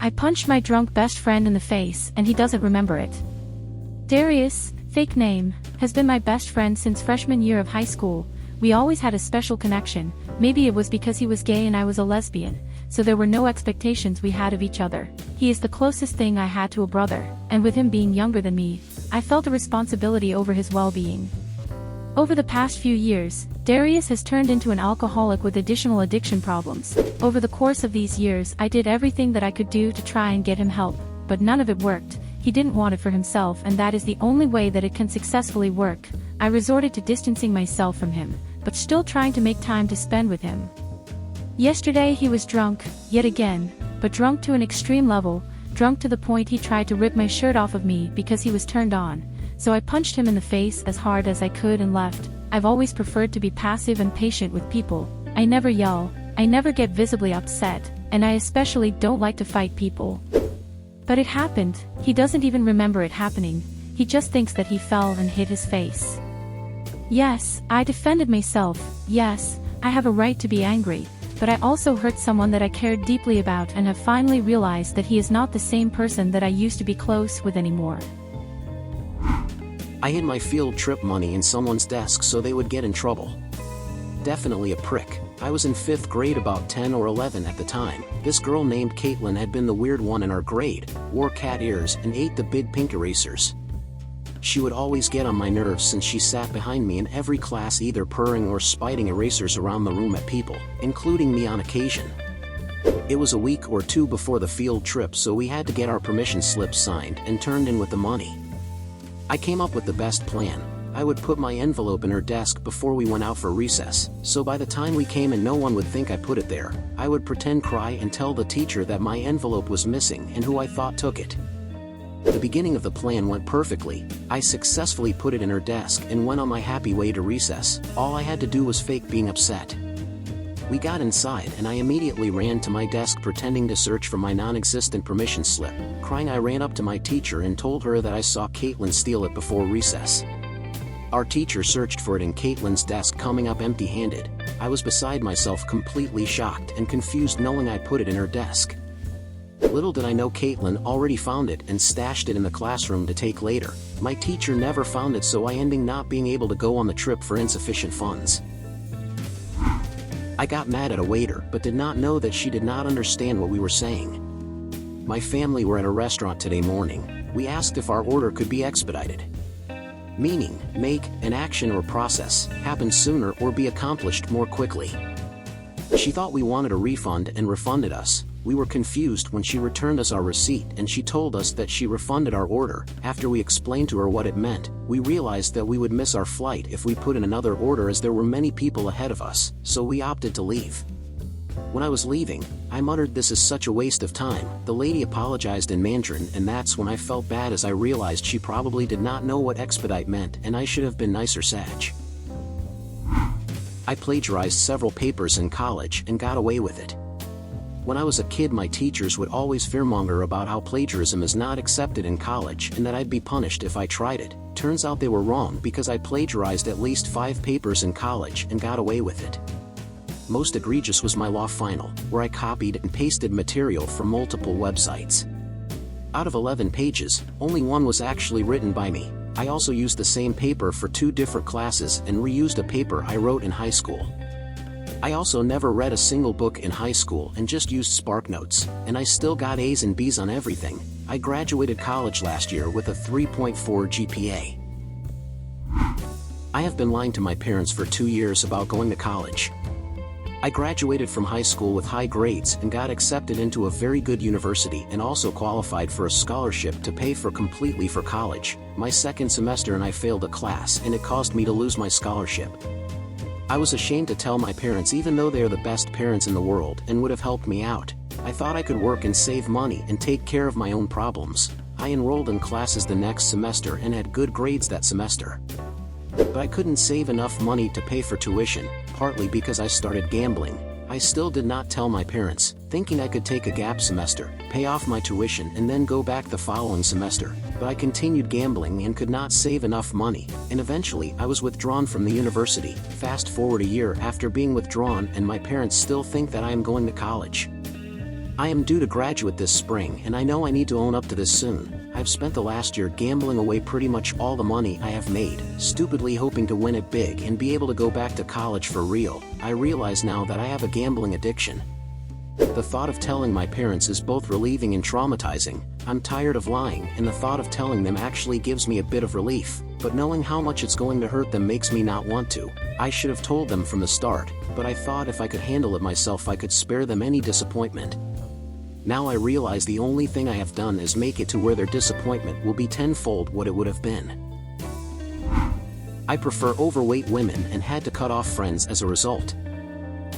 I punched my drunk best friend in the face and he doesn't remember it. Darius, fake name, has been my best friend since freshman year of high school. We always had a special connection. Maybe it was because he was gay and I was a lesbian, so there were no expectations we had of each other. He is the closest thing I had to a brother, and with him being younger than me, I felt a responsibility over his well-being. Over the past few years, Darius has turned into an alcoholic with additional addiction problems. Over the course of these years, I did everything that I could do to try and get him help, but none of it worked. He didn't want it for himself, and that is the only way that it can successfully work. I resorted to distancing myself from him, but still trying to make time to spend with him. Yesterday he was drunk, yet again, but drunk to an extreme level, drunk to the point he tried to rip my shirt off of me because he was turned on, so I punched him in the face as hard as I could and left. I've always preferred to be passive and patient with people. I never yell, I never get visibly upset, and I especially don't like to fight people. But it happened. He doesn't even remember it happening. He just thinks that he fell and hit his face. Yes, I defended myself. Yes, I have a right to be angry, but I also hurt someone that I cared deeply about and have finally realized that he is not the same person that I used to be close with anymore. I hid my field trip money in someone's desk so they would get in trouble. Definitely a prick. I was in 5th grade, about 10 or 11 at the time. This girl named Caitlin had been the weird one in our grade, wore cat ears and ate the big pink erasers. She would always get on my nerves since she sat behind me in every class, either purring or spiting erasers around the room at people, including me on occasion. It was a week or two before the field trip, so we had to get our permission slips signed and turned in with the money. I came up with the best plan. I would put my envelope in her desk before we went out for recess, so by the time we came in no one would think I put it there. I would pretend cry and tell the teacher that my envelope was missing and who I thought took it. The beginning of the plan went perfectly. I successfully put it in her desk and went on my happy way to recess. All I had to do was fake being upset. We got inside and I immediately ran to my desk pretending to search for my non-existent permission slip. Crying, I ran up to my teacher and told her that I saw Caitlin steal it before recess. Our teacher searched for it in Caitlin's desk, coming up empty-handed. I was beside myself, completely shocked and confused, knowing I put it in her desk. Little did I know Caitlin already found it and stashed it in the classroom to take later. My teacher never found it, so I ended not being able to go on the trip for insufficient funds. I got mad at a waiter, but did not know that she did not understand what we were saying. My family were at a restaurant today morning. We asked if our order could be expedited. Meaning, make an action or process happen sooner or be accomplished more quickly. She thought we wanted a refund and refunded us. We were confused when she returned us our receipt and she told us that she refunded our order. After we explained to her what it meant, we realized that we would miss our flight if we put in another order, as there were many people ahead of us, so we opted to leave. When I was leaving, I muttered, "This is such a waste of time." The lady apologized in Mandarin, and that's when I felt bad, as I realized she probably did not know what expedite meant and I should have been nicer. Sag. I plagiarized several papers in college and got away with it. When I was a kid, my teachers would always fearmonger about how plagiarism is not accepted in college and that I'd be punished if I tried it. Turns out they were wrong, because I plagiarized at least 5 papers in college and got away with it. Most egregious was my law final, where I copied and pasted material from multiple websites. Out of 11 pages, only 1 was actually written by me. I also used the same paper for 2 different classes and reused a paper I wrote in high school. I also never read a single book in high school and just used Spark Notes, and I still got A's and B's on everything. I graduated college last year with a 3.4 GPA. I have been lying to my parents for 2 years about going to college. I graduated from high school with high grades and got accepted into a very good university, and also qualified for a scholarship to pay for completely for college. My second semester and I failed a class, and it caused me to lose my scholarship. I was ashamed to tell my parents, even though they are the best parents in the world and would have helped me out. I thought I could work and save money and take care of my own problems. I enrolled in classes the next semester and had good grades that semester. But I couldn't save enough money to pay for tuition, partly because I started gambling. I still did not tell my parents, thinking I could take a gap semester, pay off my tuition and then go back the following semester. But I continued gambling and could not save enough money, and eventually I was withdrawn from the university. Fast forward a year after being withdrawn, and my parents still think that I am going to college. I am due to graduate this spring and I know I need to own up to this soon. I've spent the last year gambling away pretty much all the money I have made, stupidly hoping to win it big and be able to go back to college for real. I realize now that I have a gambling addiction. The thought of telling my parents is both relieving and traumatizing. I'm tired of lying, and the thought of telling them actually gives me a bit of relief, but knowing how much it's going to hurt them makes me not want to. I should have told them from the start, but I thought if I could handle it myself I could spare them any disappointment. Now I realize the only thing I have done is make it to where their disappointment will be tenfold what it would have been. I prefer overweight women and had to cut off friends as a result.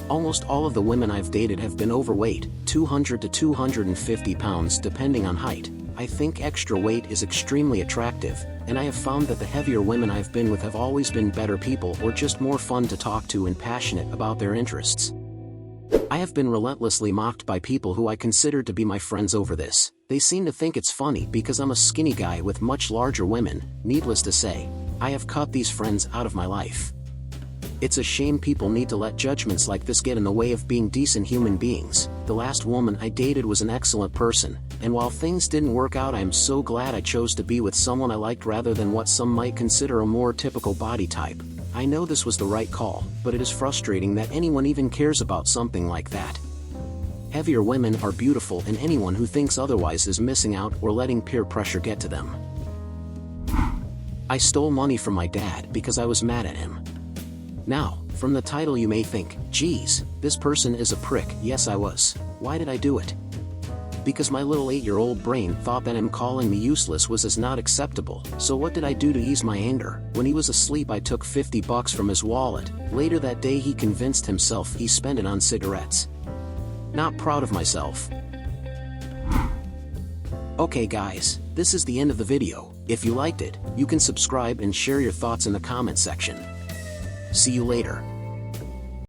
Almost all of the women I've dated have been overweight, 200 to 250 pounds depending on height. I think extra weight is extremely attractive, and I have found that the heavier women I've been with have always been better people or just more fun to talk to and passionate about their interests. I have been relentlessly mocked by people who I considered to be my friends over this. They seem to think it's funny because I'm a skinny guy with much larger women. Needless to say, I have cut these friends out of my life. It's a shame people need to let judgments like this get in the way of being decent human beings. The last woman I dated was an excellent person, and while things didn't work out I am so glad I chose to be with someone I liked rather than what some might consider a more typical body type. I know this was the right call, but it is frustrating that anyone even cares about something like that. Heavier women are beautiful, and anyone who thinks otherwise is missing out or letting peer pressure get to them. I stole money from my dad because I was mad at him. Now, from the title you may think, geez, this person is a prick. Yes, I was. Why did I do it? Because my little 8-year-old brain thought that him calling me useless was as not acceptable. So what did I do to ease my anger? When he was asleep I took $50 from his wallet. Later that day he convinced himself he spent it on cigarettes. Not proud of myself. Okay guys, this is the end of the video. If you liked it, you can subscribe and share your thoughts in the comment section. See you later.